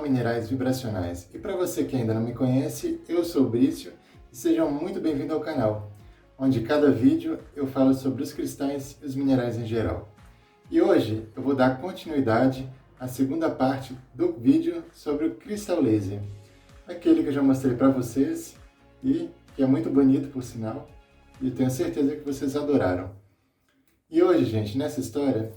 Minerais Vibracionais. E para você que ainda não me conhece, eu sou o Brício e sejam muito bem-vindos ao canal, onde cada vídeo eu falo sobre os cristais e os minerais em geral. E hoje eu vou dar continuidade à segunda parte do vídeo sobre o cristal laser, aquele que eu já mostrei para vocês e que é muito bonito por sinal, e tenho certeza que vocês adoraram. E hoje, gente, nessa história,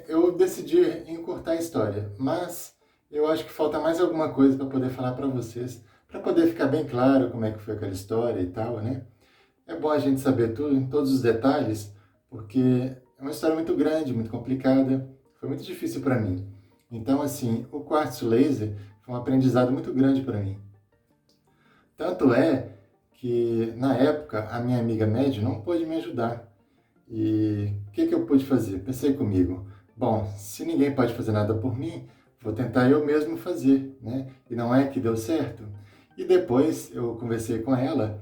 eu decidi encurtar a história, mas eu acho que falta mais alguma coisa para poder falar para vocês, para poder ficar bem claro como é que foi aquela história e tal, né? É bom a gente saber tudo, todos os detalhes, porque é uma história muito grande, muito complicada, foi muito difícil para mim. Então, assim, o quartzo laser foi um aprendizado muito grande para mim. Tanto é que, na época, a minha amiga médium não pôde me ajudar. E o que eu pude fazer? Pensei comigo, bom, se ninguém pode fazer nada por mim, vou tentar eu mesmo fazer, né? E não é que deu certo? E depois eu conversei com ela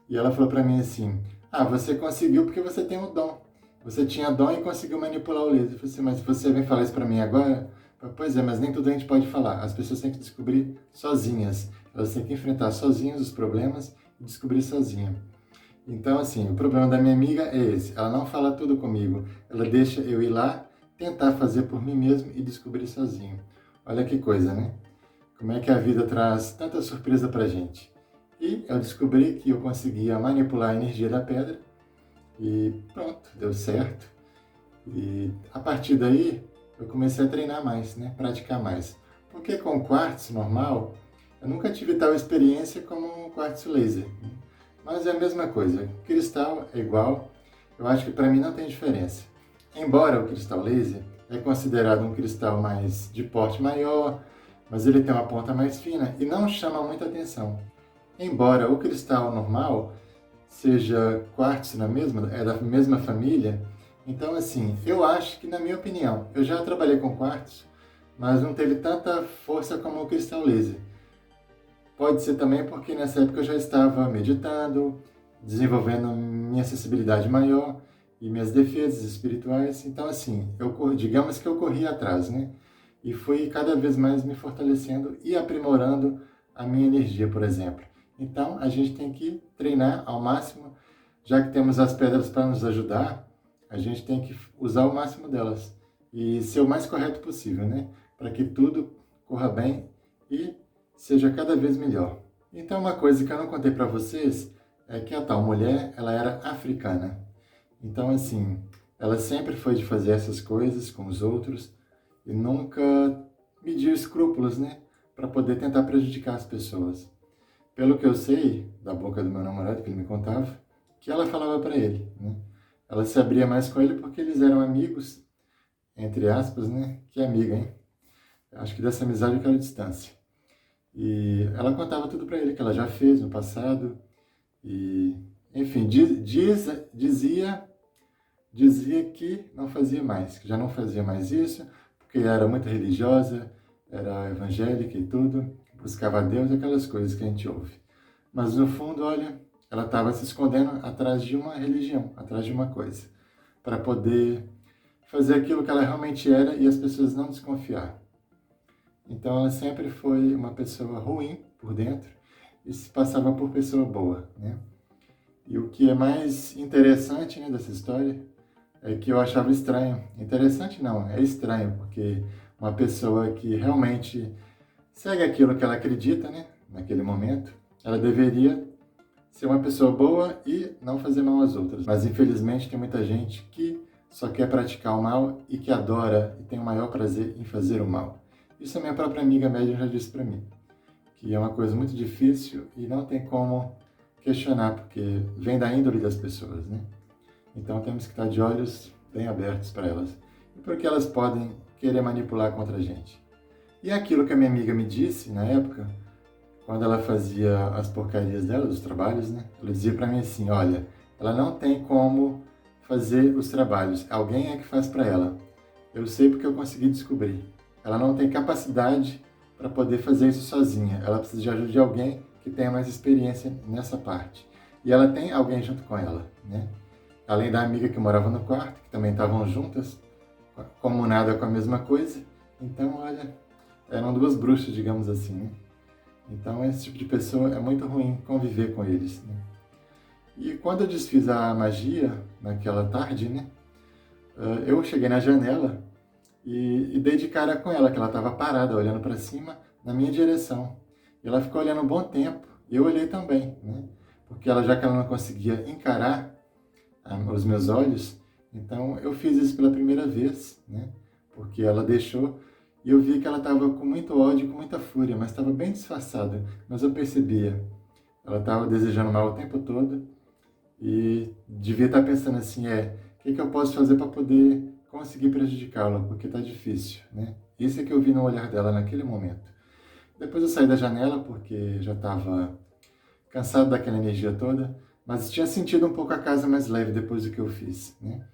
e ela falou para mim assim, você conseguiu porque você tem o dom. Você tinha dom e conseguiu manipular o laser. Eu falei assim, mas você vem falar isso para mim agora? Pois é, mas nem tudo a gente pode falar. As pessoas têm que descobrir sozinhas. Elas têm que enfrentar sozinhas os problemas e descobrir sozinhas. Então, assim, o problema da minha amiga é esse. Ela não fala tudo comigo. Ela deixa eu ir lá, tentar fazer por mim mesmo e descobrir sozinho. Olha que coisa, né? Como é que a vida traz tanta surpresa pra gente. E eu descobri que eu conseguia manipular a energia da pedra. E pronto, deu certo. E a partir daí, eu comecei a treinar mais, né? Praticar mais. Porque com o quartzo normal, eu nunca tive tal experiência como o quartzo laser. Mas é a mesma coisa, cristal é igual, eu acho que para mim não tem diferença. Embora o cristal laser é considerado um cristal mais de porte maior, mas ele tem uma ponta mais fina e não chama muita atenção. Embora o cristal normal seja quartzo é da mesma família, então assim, eu acho que na minha opinião, eu já trabalhei com quartzo, mas não teve tanta força como o cristal laser. Pode ser também porque nessa época eu já estava meditando, desenvolvendo minha sensibilidade maior e minhas defesas espirituais. Então, assim, digamos que eu corri atrás, né? E fui cada vez mais me fortalecendo e aprimorando a minha energia, por exemplo. Então, a gente tem que treinar ao máximo, já que temos as pedras para nos ajudar, a gente tem que usar o máximo delas e ser o mais correto possível, né? Para que tudo corra bem e seja cada vez melhor. Então, uma coisa que eu não contei para vocês é que a tal mulher, ela era africana. Então, assim, ela sempre foi de fazer essas coisas com os outros e nunca mediu escrúpulos, né, para poder tentar prejudicar as pessoas. Pelo que eu sei, da boca do meu namorado, que ele me contava, que ela falava para ele, né? Ela se abria mais com ele porque eles eram amigos, entre aspas, né? Que amiga, hein? Acho que dessa amizade eu quero distância. E ela contava tudo para ele que ela já fez no passado. E, enfim, dizia que não fazia mais, que já não fazia mais isso, porque era muito religiosa, era evangélica e tudo, buscava a Deus, aquelas coisas que a gente ouve. Mas no fundo, olha, ela estava se escondendo atrás de uma religião, atrás de uma coisa, para poder fazer aquilo que ela realmente era e as pessoas não desconfiar. Então ela sempre foi uma pessoa ruim por dentro e se passava por pessoa boa, né? E o que é mais interessante, né, dessa história é que eu achava estranho. Interessante não, é estranho, porque uma pessoa que realmente segue aquilo que ela acredita, né, naquele momento, ela deveria ser uma pessoa boa e não fazer mal às outras. Mas infelizmente tem muita gente que só quer praticar o mal e que adora e tem o maior prazer em fazer o mal. Isso a minha própria amiga médium já disse para mim, que é uma coisa muito difícil e não tem como questionar, porque vem da índole das pessoas, né? Então temos que estar de olhos bem abertos para elas, e porque elas podem querer manipular contra a gente. E aquilo que a minha amiga me disse na época, quando ela fazia as porcarias dela, os trabalhos, né? Ela dizia para mim assim, olha, ela não tem como fazer os trabalhos, alguém é que faz para ela. Eu sei porque eu consegui descobrir. Ela não tem capacidade para poder fazer isso sozinha. Ela precisa de ajuda de alguém que tenha mais experiência nessa parte. E ela tem alguém junto com ela, né? Além da amiga que morava no quarto, que também estavam juntas, comunada com a mesma coisa. Então, olha, eram duas bruxas, digamos assim, né? Então esse tipo de pessoa é muito ruim conviver com eles, né? E quando eu desfiz a magia, naquela tarde, né? Eu cheguei na janela e dei de cara com ela, que ela estava parada, olhando para cima, na minha direção. E ela ficou olhando um bom tempo, e eu olhei também, né? Porque ela, já que ela não conseguia encarar os meus olhos, então eu fiz isso pela primeira vez, né? Porque ela deixou, e eu vi que ela estava com muito ódio, com muita fúria, mas estava bem disfarçada, mas eu percebia. Ela estava desejando mal o tempo todo, e devia estar pensando assim, o que eu posso fazer para poder conseguir prejudicá-la, porque está difícil, né? Isso é que eu vi no olhar dela naquele momento. Depois eu saí da janela, porque já estava cansado daquela energia toda, mas tinha sentido um pouco a casa mais leve depois do que eu fiz, né?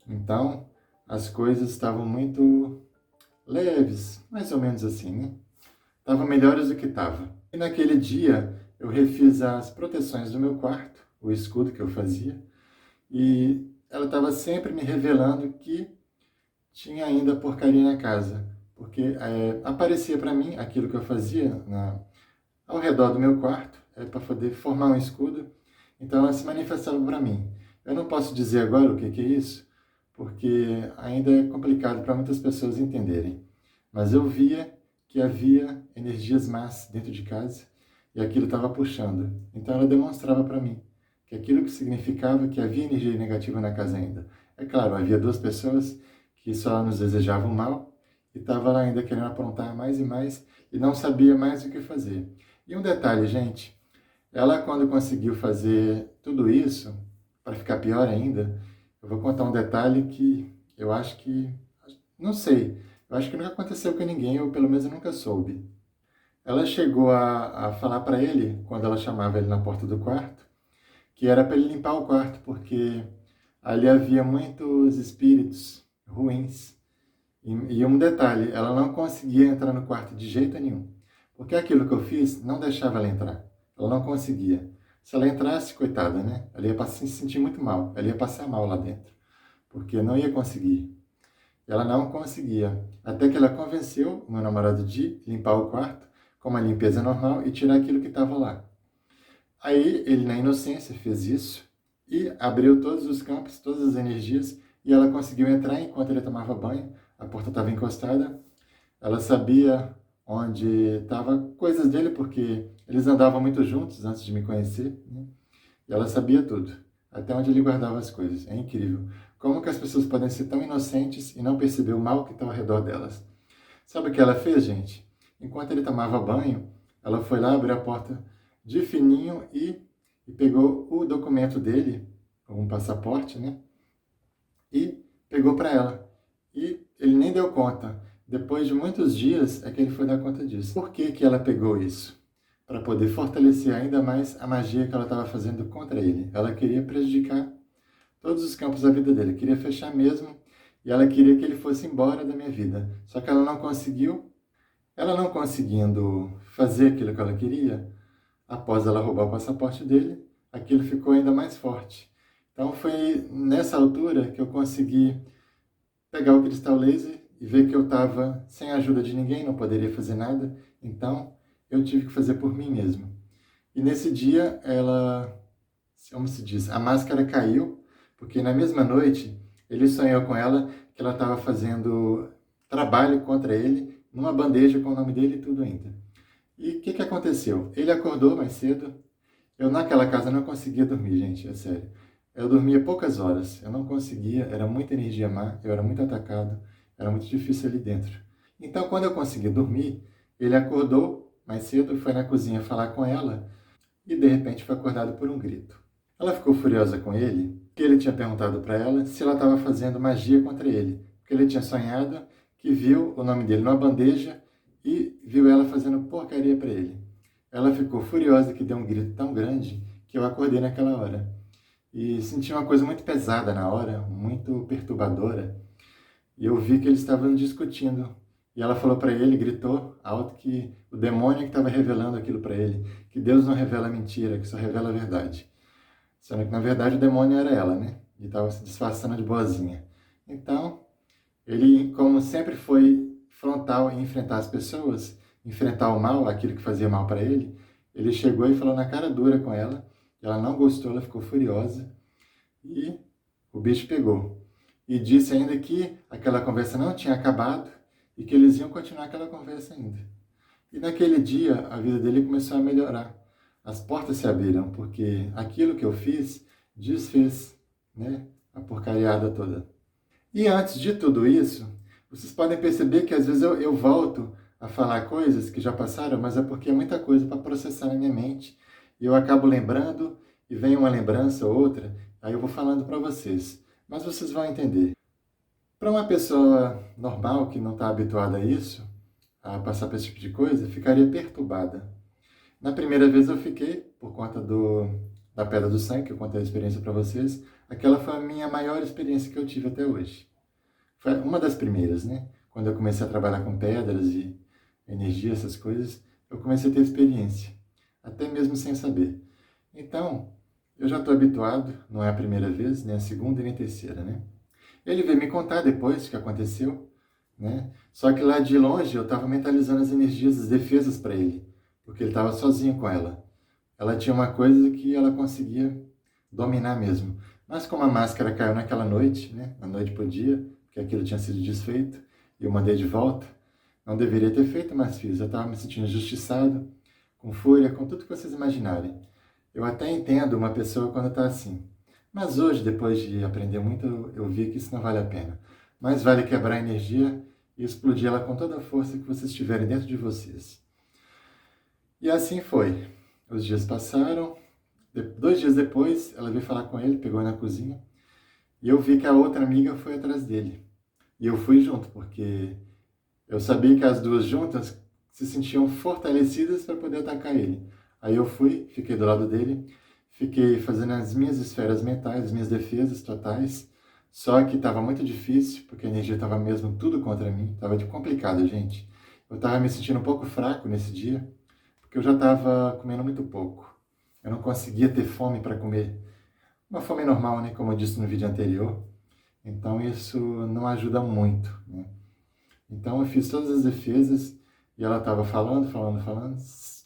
Então, as coisas estavam muito leves, mais ou menos assim, né? Estavam melhores do que estava. E naquele dia, eu refiz as proteções do meu quarto, o escudo que eu fazia, e ela estava sempre me revelando que tinha ainda porcaria na casa, porque aparecia para mim aquilo que eu fazia ao redor do meu quarto, para poder formar um escudo. Então ela se manifestava para mim. Eu não posso dizer agora o que é isso, porque ainda é complicado para muitas pessoas entenderem. Mas eu via que havia energias más dentro de casa e aquilo estava puxando. Então ela demonstrava para mim que aquilo que significava que havia energia negativa na casa ainda. É claro, havia duas pessoas que só nos desejavam mal e estava lá ainda querendo aprontar mais e mais e não sabia mais o que fazer. E um detalhe, gente, ela quando conseguiu fazer tudo isso, para ficar pior ainda, eu vou contar um detalhe que eu acho que, não sei, eu acho que nunca aconteceu com ninguém, ou pelo menos eu nunca soube. Ela chegou a falar para ele, quando ela chamava ele na porta do quarto, que era para ele limpar o quarto, porque ali havia muitos espíritos ruins. E um detalhe, ela não conseguia entrar no quarto de jeito nenhum. Porque aquilo que eu fiz não deixava ela entrar. Ela não conseguia. Se ela entrasse, coitada, né? Ela ia se sentir muito mal. Ela ia passar mal lá dentro. Porque não ia conseguir. Ela não conseguia. Até que ela convenceu o meu namorado de limpar o quarto com uma limpeza normal e tirar aquilo que estava lá. Aí ele, na inocência, fez isso e abriu todos os campos, todas as energias, e ela conseguiu entrar enquanto ele tomava banho. A porta estava encostada. Ela sabia onde estavam coisas dele, porque eles andavam muito juntos antes de me conhecer, né? E ela sabia tudo, até onde ele guardava as coisas. É incrível. Como que as pessoas podem ser tão inocentes e não perceber o mal que está ao redor delas? Sabe o que ela fez, gente? Enquanto ele tomava banho, ela foi lá, abriu a porta de fininho e pegou o documento dele, um passaporte, né? E pegou para ela. E ele nem deu conta. Depois de muitos dias é que ele foi dar conta disso. Por que que ela pegou isso? Para poder fortalecer ainda mais a magia que ela estava fazendo contra ele. Ela queria prejudicar todos os campos da vida dele, queria fechar mesmo, e ela queria que ele fosse embora da minha vida. Só que ela não conseguiu. Ela não conseguindo fazer aquilo que ela queria, após ela roubar o passaporte dele, aquilo ficou ainda mais forte. Então foi nessa altura que eu consegui pegar o cristal laser e ver que eu estava sem a ajuda de ninguém, não poderia fazer nada, então eu tive que fazer por mim mesmo. E nesse dia, ela, como se diz, a máscara caiu, porque na mesma noite ele sonhou com ela que ela estava fazendo trabalho contra ele, numa bandeja com o nome dele e tudo ainda. E o que aconteceu? Ele acordou mais cedo, eu naquela casa não conseguia dormir, gente, é sério. Eu dormia poucas horas, eu não conseguia, era muita energia má, eu era muito atacado, era muito difícil ali dentro. Então, quando eu consegui dormir, ele acordou mais cedo, foi na cozinha falar com ela e de repente foi acordado por um grito. Ela ficou furiosa com ele, porque ele tinha perguntado para ela se ela estava fazendo magia contra ele, porque ele tinha sonhado que viu o nome dele numa bandeja e viu ela fazendo porcaria para ele. Ela ficou furiosa que deu um grito tão grande que eu acordei naquela hora. E senti uma coisa muito pesada na hora, muito perturbadora. E eu vi que eles estavam discutindo. E ela falou para ele, gritou alto, que o demônio que estava revelando aquilo para ele. Que Deus não revela mentira, que só revela a verdade. Sendo que, na verdade, o demônio era ela, né? E estava se disfarçando de boazinha. Então, ele, como sempre foi frontal em enfrentar as pessoas, enfrentar o mal, aquilo que fazia mal para ele, ele chegou e falou na cara dura com ela, ela não gostou, ela ficou furiosa e o bicho pegou. E disse ainda que aquela conversa não tinha acabado e que eles iam continuar aquela conversa ainda. E naquele dia a vida dele começou a melhorar. As portas se abriram, porque aquilo que eu fiz desfez, né, a porcariada toda. E antes de tudo isso, vocês podem perceber que às vezes eu volto a falar coisas que já passaram, mas é porque é muita coisa para processar na minha mente. E eu acabo lembrando, e vem uma lembrança ou outra, aí eu vou falando para vocês. Mas vocês vão entender. Para uma pessoa normal que não está habituada a isso, a passar por esse tipo de coisa, ficaria perturbada. Na primeira vez eu fiquei, por conta da pedra do sangue, que eu contei a experiência para vocês. Aquela foi a minha maior experiência que eu tive até hoje. Foi uma das primeiras, né? Quando eu comecei a trabalhar com pedras e energia, essas coisas, eu comecei a ter experiência, até mesmo sem saber. Então, eu já estou habituado, não é a primeira vez, nem a segunda e nem a terceira, né? Ele veio me contar depois o que aconteceu, né? Só que lá de longe eu estava mentalizando as energias, as defesas para ele, porque ele estava sozinho com ela. Ela tinha uma coisa que ela conseguia dominar mesmo. Mas como a máscara caiu naquela noite, né? Da noite para o dia, que aquilo tinha sido desfeito, e eu mandei de volta, não deveria ter feito, mas fiz. Eu estava me sentindo injustiçado, com fúria, com tudo que vocês imaginarem. Eu até entendo uma pessoa quando está assim. Mas hoje, depois de aprender muito, eu vi que isso não vale a pena. Mas vale quebrar a energia e explodir ela com toda a força que vocês tiverem dentro de vocês. E assim foi. Os dias passaram. 2 dias depois, ela veio falar com ele, pegou na cozinha. E eu vi que a outra amiga foi atrás dele. E eu fui junto, porque eu sabia que as duas juntas se sentiam fortalecidas para poder atacar ele. Aí eu fui, fiquei do lado dele, fiquei fazendo as minhas esferas mentais, as minhas defesas totais. Só que estava muito difícil, porque a energia estava mesmo tudo contra mim. Estava complicado, gente. Eu estava me sentindo um pouco fraco nesse dia, porque eu já estava comendo muito pouco. Eu não conseguia ter fome para comer. Uma fome normal, né? Como eu disse no vídeo anterior. Então isso não ajuda muito, né? Então eu fiz todas as defesas e ela estava falando,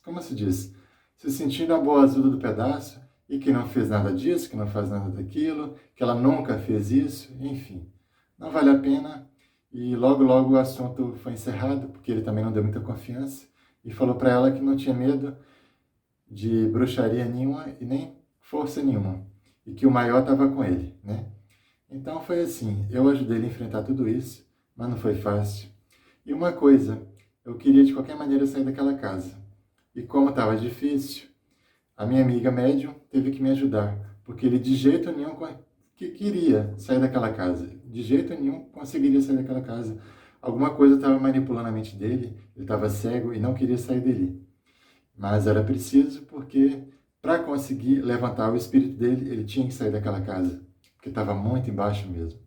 como se diz? Se sentindo a boa ajuda do pedaço e que não fez nada disso, que não faz nada daquilo, que ela nunca fez isso, enfim. Não vale a pena e logo o assunto foi encerrado, porque ele também não deu muita confiança e falou para ela que não tinha medo de bruxaria nenhuma e nem força nenhuma e que o maior estava com ele, né? Então foi assim, eu ajudei ele a enfrentar tudo isso, mas não foi fácil. E uma coisa, eu queria de qualquer maneira sair daquela casa. E como estava difícil, a minha amiga médium teve que me ajudar, porque ele de jeito nenhum que queria sair daquela casa. De jeito nenhum conseguiria sair daquela casa. Alguma coisa estava manipulando a mente dele, ele estava cego e não queria sair dele. Mas era preciso porque para conseguir levantar o espírito dele, ele tinha que sair daquela casa, porque estava muito embaixo mesmo.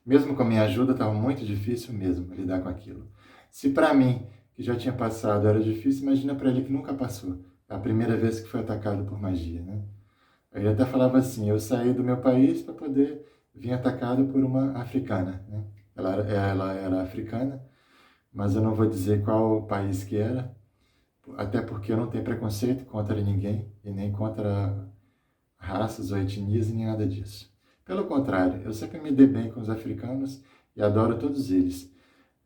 Mesmo com a minha ajuda, estava muito difícil mesmo lidar com aquilo. Se para mim, que já tinha passado, era difícil, imagina para ele que nunca passou. É a primeira vez que foi atacado por magia, né? Ele até falava assim, eu saí do meu país para poder vir atacado por uma africana, né? Ela era africana, mas eu não vou dizer qual país que era, até porque eu não tenho preconceito contra ninguém, e nem contra raças ou etnias, nem nada disso. Pelo contrário, eu sempre me dei bem com os africanos e adoro todos eles.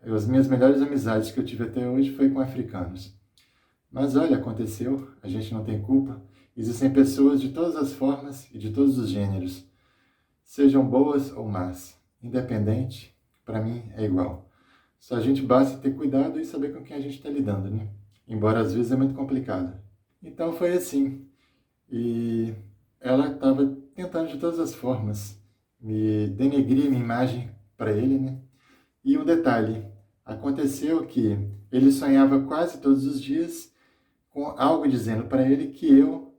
As minhas melhores amizades que eu tive até hoje foi com africanos. Mas olha, aconteceu, a gente não tem culpa. Existem pessoas de todas as formas e de todos os gêneros, sejam boas ou más. Independente, para mim é igual. Só a gente basta ter cuidado e saber com quem a gente está lidando, né? Embora às vezes é muito complicado. Então foi assim. E ela estava tentando de todas as formas me denegrir minha imagem para ele, né? E um detalhe, aconteceu que ele sonhava quase todos os dias com algo dizendo para ele que eu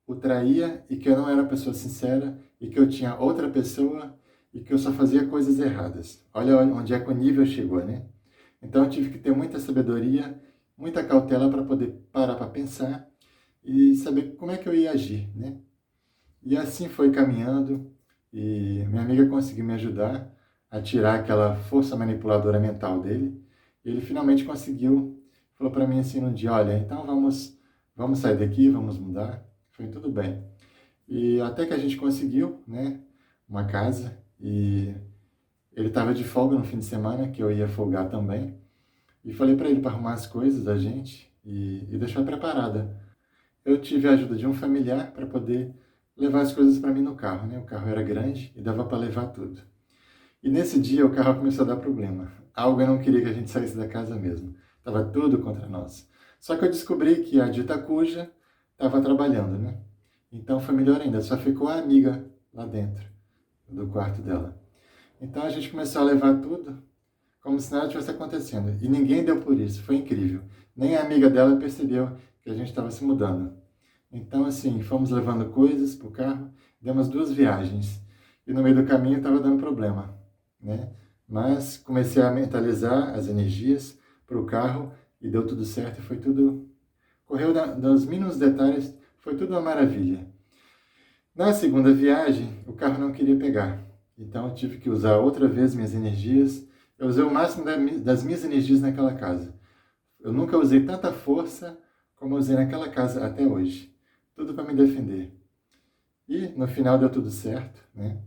o traía e que eu não era uma pessoa sincera e que eu tinha outra pessoa e que eu só fazia coisas erradas. Olha onde é que o nível chegou, né? Então eu tive que ter muita sabedoria, muita cautela para poder parar para pensar e saber como é que eu ia agir, né? E assim foi caminhando e minha amiga conseguiu me ajudar a tirar aquela força manipuladora mental dele Ele finalmente conseguiu, falou para mim assim no dia, olha, então vamos sair daqui, vamos mudar. Foi tudo bem. E até que a gente conseguiu, né, uma casa, e ele estava de folga no fim de semana, que eu ia folgar também, e falei para ele para arrumar as coisas da gente e deixar preparada. Eu tive a ajuda de um familiar para poder levar as coisas para mim no carro, né? O carro era grande e dava para levar tudo. E nesse dia o carro começou a dar problema. Algo eu não queria que a gente saísse da casa mesmo. Tava tudo contra nós. Só que eu descobri que a dita cuja estava trabalhando, né? Então foi melhor ainda, só ficou a amiga lá dentro do quarto dela. Então a gente começou a levar tudo como se nada tivesse acontecendo. E ninguém deu por isso, foi incrível. Nem a amiga dela percebeu que a gente estava se mudando. Então, assim, fomos levando coisas para o carro, demos 2 viagens. E no meio do caminho estava dando problema, né? Mas comecei a mentalizar as energias para o carro e deu tudo certo e foi tudo... Correu nos mínimos detalhes, foi tudo uma maravilha. Na segunda viagem, o carro não queria pegar. Então, eu tive que usar outra vez minhas energias. Eu usei o máximo das minhas energias naquela casa. Eu nunca usei tanta força como eu usei naquela casa até hoje. Tudo para me defender. E no final deu tudo certo, né?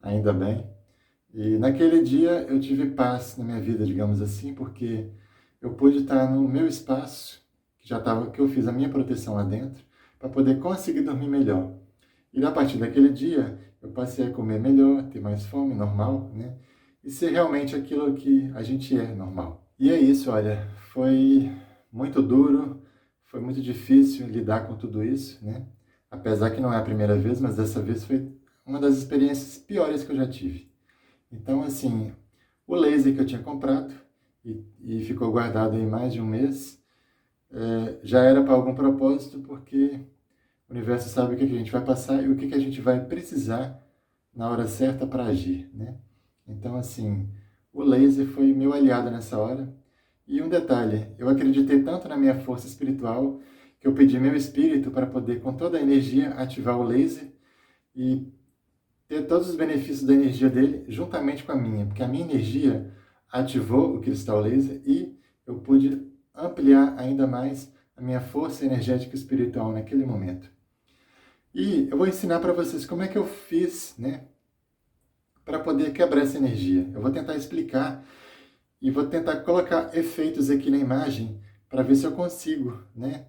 Ainda bem. E naquele dia eu tive paz na minha vida, digamos assim, porque eu pude estar no meu espaço, que eu fiz a minha proteção lá dentro, para poder conseguir dormir melhor. E a partir daquele dia, eu passei a comer melhor, ter mais fome, normal, né? E ser realmente aquilo que a gente é, normal. E é isso, olha, foi muito duro, foi muito difícil lidar com tudo isso, né? Apesar que não é a primeira vez, mas dessa vez foi uma das experiências piores que eu já tive. Então, assim, o laser que eu tinha comprado e ficou guardado aí mais de um mês, já era para algum propósito, porque o universo sabe o que a gente vai passar e o que a gente vai precisar na hora certa para agir, né? Então, assim, o laser foi meu aliado nessa hora. E um detalhe, eu acreditei tanto na minha força espiritual que eu pedi meu espírito para poder, com toda a energia, ativar o laser e ter todos os benefícios da energia dele juntamente com a minha, porque a minha energia ativou o cristal laser e eu pude ampliar ainda mais a minha força energética espiritual naquele momento. E eu vou ensinar para vocês como é que eu fiz, né, para poder quebrar essa energia. Eu vou tentar explicar e vou tentar colocar efeitos aqui na imagem para ver se eu consigo, né,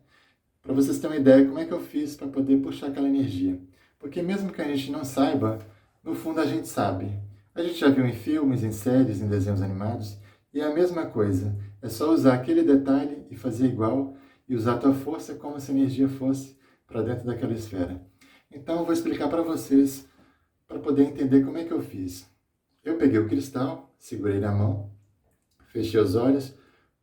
para vocês terem uma ideia como é que eu fiz para poder puxar aquela energia. Porque mesmo que a gente não saiba, no fundo a gente sabe. A gente já viu em filmes, em séries, em desenhos animados, e é a mesma coisa. É só usar aquele detalhe e fazer igual, e usar a tua força como se a energia fosse para dentro daquela esfera. Então eu vou explicar para vocês, para poder entender como é que eu fiz. Eu peguei o cristal, segurei na mão, fechei os olhos,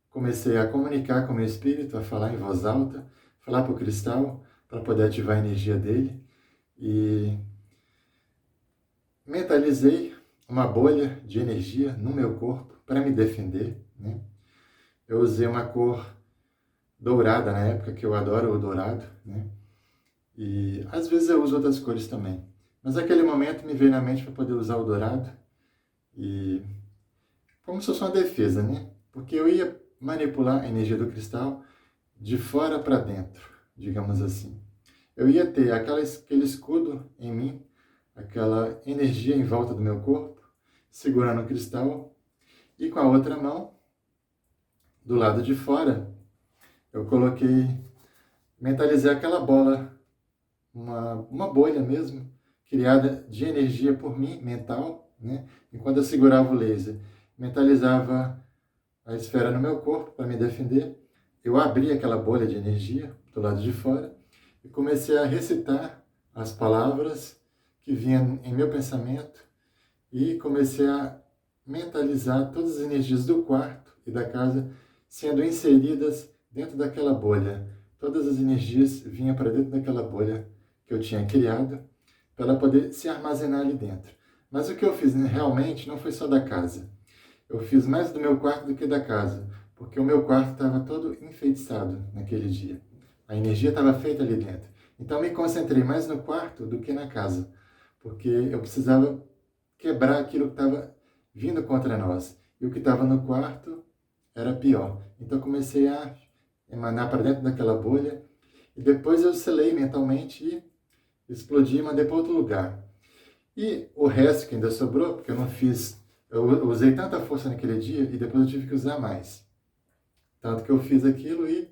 comecei a comunicar com o meu espírito, a falar em voz alta, falar para o cristal, para poder ativar a energia dele. E mentalizei uma bolha de energia no meu corpo para me defender, né? Eu usei uma cor dourada na época, que eu adoro o dourado, né? E às vezes eu uso outras cores também. Mas naquele momento me veio na mente para poder usar o dourado e como se fosse uma defesa, né? Porque eu ia manipular a energia do cristal de fora para dentro, digamos assim. Eu ia ter aquele escudo em mim, aquela energia em volta do meu corpo, segurando o cristal, e com a outra mão, do lado de fora, eu mentalizei aquela bola, uma bolha mesmo, criada de energia por mim, mental, né? Enquanto eu segurava o laser, mentalizava a esfera no meu corpo para me defender. Eu abri aquela bolha de energia do lado de fora e comecei a recitar as palavras que vinham em meu pensamento e comecei a mentalizar todas as energias do quarto e da casa sendo inseridas dentro daquela bolha. Todas as energias vinham para dentro daquela bolha que eu tinha criado para ela poder se armazenar ali dentro. Mas o que eu fiz realmente não foi só da casa. Eu fiz mais do meu quarto do que da casa, porque o meu quarto estava todo enfeitiçado naquele dia. A energia estava feita ali dentro. Então me concentrei mais no quarto do que na casa, porque eu precisava quebrar aquilo que estava vindo contra nós. E o que estava no quarto era pior. Então eu comecei a emanar para dentro daquela bolha e depois eu selei mentalmente e explodi e mandei para outro lugar. E o resto que ainda sobrou, porque eu não fiz, eu usei tanta força naquele dia e depois eu tive que usar mais. Tanto que eu fiz aquilo e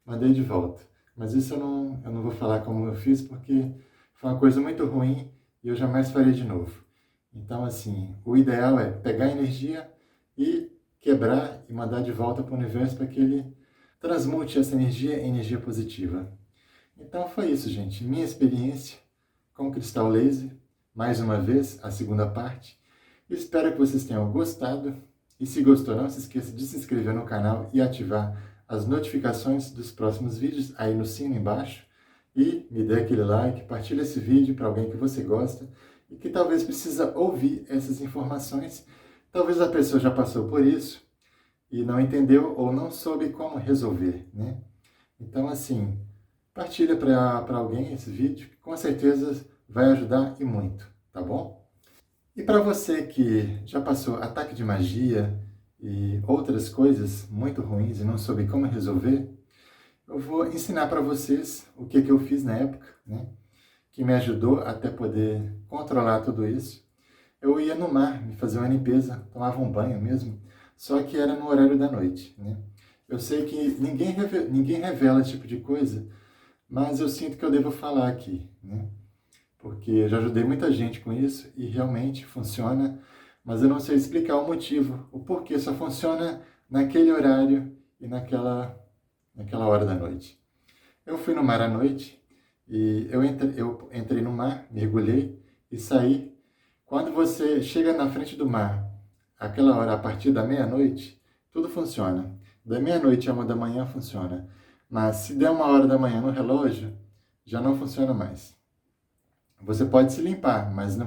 mandei de volta. Mas isso eu não vou falar como eu fiz, porque foi uma coisa muito ruim e eu jamais faria de novo. Então, assim, o ideal é pegar a energia e quebrar e mandar de volta para o universo para que ele transmute essa energia em energia positiva. Então foi isso, gente. Minha experiência com o cristal laser. Mais uma vez, a segunda parte. Espero que vocês tenham gostado. E se gostou, não se esqueça de se inscrever no canal e ativar as notificações dos próximos vídeos aí no sino embaixo. E me dê aquele like, partilhe esse vídeo para alguém que você gosta e que talvez precisa ouvir essas informações. Talvez a pessoa já passou por isso e não entendeu ou não soube como resolver, né? Então, assim, partilha para alguém esse vídeo, que com certeza vai ajudar e muito, tá bom? E para você que já passou ataque de magia e outras coisas muito ruins e não soube como resolver, eu vou ensinar para vocês o que eu fiz na época, né? Que me ajudou até poder controlar tudo isso. Eu ia no mar me fazer uma limpeza, tomava um banho mesmo, só que era no horário da noite, né? Eu sei que ninguém revela esse tipo de coisa, mas eu sinto que eu devo falar aqui, né? Porque eu já ajudei muita gente com isso e realmente funciona, mas eu não sei explicar o motivo, o porquê só funciona naquele horário e naquela hora da noite. Eu fui no mar à noite e eu entrei no mar, mergulhei e saí. Quando você chega na frente do mar, aquela hora, a partir da meia-noite, tudo funciona. Da meia-noite a 1 da manhã funciona. Mas se der 1 hora da manhã no relógio, já não funciona mais. Você pode se limpar, mas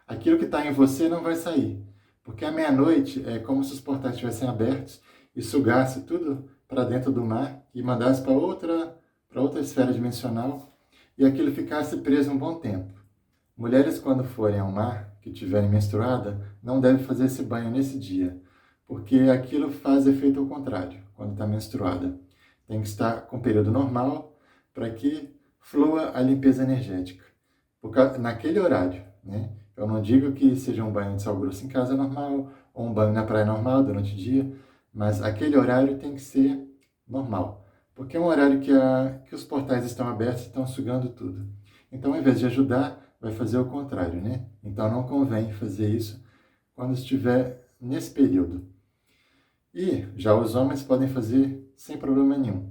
aquilo que está em você não vai sair. Porque a meia-noite é como se os portais estivessem abertos e sugasse tudo para dentro do mar e mandasse para outra esfera dimensional e aquilo ficasse preso um bom tempo. Mulheres, quando forem ao mar, que tiverem menstruada, não devem fazer esse banho nesse dia, porque aquilo faz efeito ao contrário, quando está menstruada. Tem que estar com o período normal para que flua a limpeza energética. Naquele horário, né? Eu não digo que seja um banho de sal grosso em casa normal, ou um banho na praia normal durante o dia, mas aquele horário tem que ser normal, porque é um horário que os portais estão abertos e estão sugando tudo. Então, ao invés de ajudar, vai fazer o contrário, né? Então, não convém fazer isso quando estiver nesse período. E já os homens podem fazer sem problema nenhum.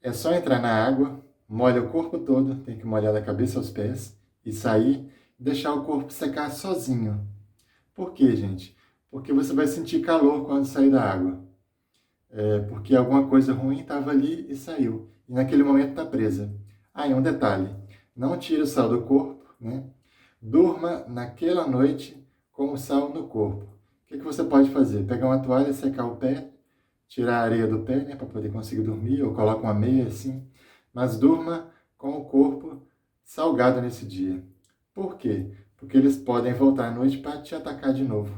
É só entrar na água, molha o corpo todo, tem que molhar da cabeça aos pés, e sair, deixar o corpo secar sozinho. Por quê, gente? Porque você vai sentir calor quando sair da água. Porque alguma coisa ruim estava ali e saiu. E naquele momento está presa. Ah, e um detalhe. Não tire o sal do corpo, né? Durma naquela noite com o sal no corpo. O que você pode fazer? Pegar uma toalha, secar o pé, tirar a areia do pé, né? Para poder conseguir dormir, ou coloca uma meia assim. Mas durma com o corpo salgado nesse dia. Por quê? Porque eles podem voltar à noite para te atacar de novo,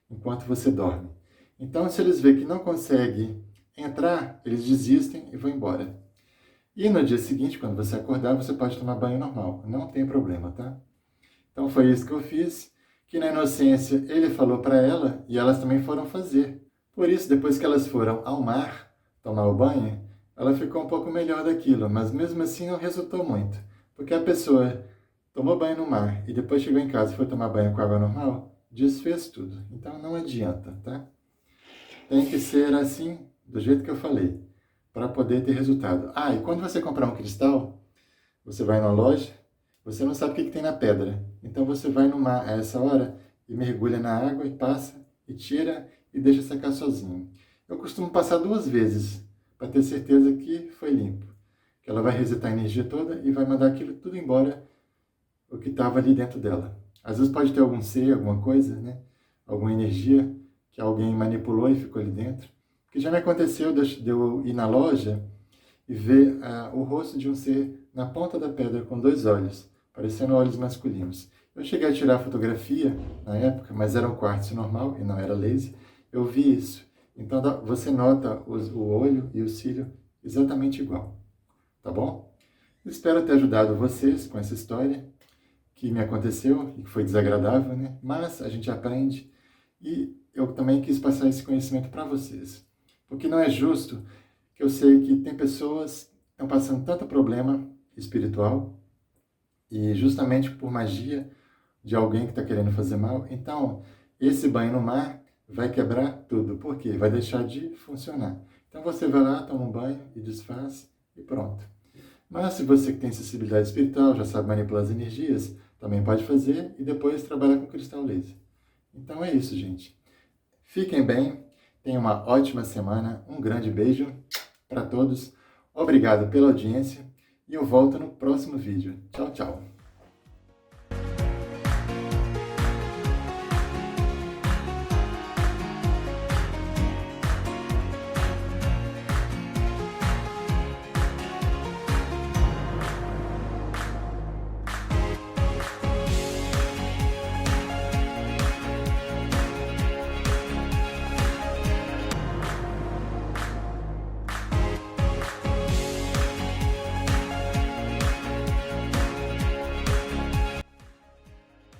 enquanto você dorme. Então, se eles verem que não consegue entrar, eles desistem e vão embora. E no dia seguinte, quando você acordar, você pode tomar banho normal. Não tem problema, tá? Então, foi isso que eu fiz, que na inocência ele falou para ela e elas também foram fazer. Por isso, depois que elas foram ao mar tomar o banho, ela ficou um pouco melhor daquilo, mas mesmo assim não resultou muito. Porque a pessoa tomou banho no mar e depois chegou em casa e foi tomar banho com água normal, desfez tudo. Então não adianta, tá? Tem que ser assim, do jeito que eu falei, para poder ter resultado. Ah, e quando você comprar um cristal, você vai na loja, você não sabe o que tem na pedra. Então você vai no mar a essa hora e mergulha na água e passa e tira e deixa secar sozinho. Eu costumo passar 2 vezes para ter certeza que foi limpo. Que ela vai resetar a energia toda e vai mandar aquilo tudo embora, o que estava ali dentro dela. Às vezes pode ter algum ser, alguma coisa, né? Alguma energia que alguém manipulou e ficou ali dentro. Porque já me aconteceu de eu ir na loja e ver o rosto de um ser na ponta da pedra com 2 olhos, parecendo olhos masculinos. Eu cheguei a tirar fotografia na época, mas era um quartzo normal e não era laser. Eu vi isso Então você nota o olho e o cílio exatamente igual, tá bom? Espero ter ajudado vocês com essa história que me aconteceu e que foi desagradável, né? Mas a gente aprende e eu também quis passar esse conhecimento para vocês. Porque não é justo que eu sei que tem pessoas que estão passando tanto problema espiritual e justamente por magia de alguém que está querendo fazer mal. Então, esse banho no mar vai quebrar tudo. Por quê? Vai deixar de funcionar. Então você vai lá, toma um banho e desfaz e pronto. Mas se você que tem sensibilidade espiritual, já sabe manipular as energias, também pode fazer e depois trabalhar com cristal laser. Então é isso, gente. Fiquem bem, tenham uma ótima semana, um grande beijo para todos. Obrigado pela audiência e eu volto no próximo vídeo. Tchau, tchau.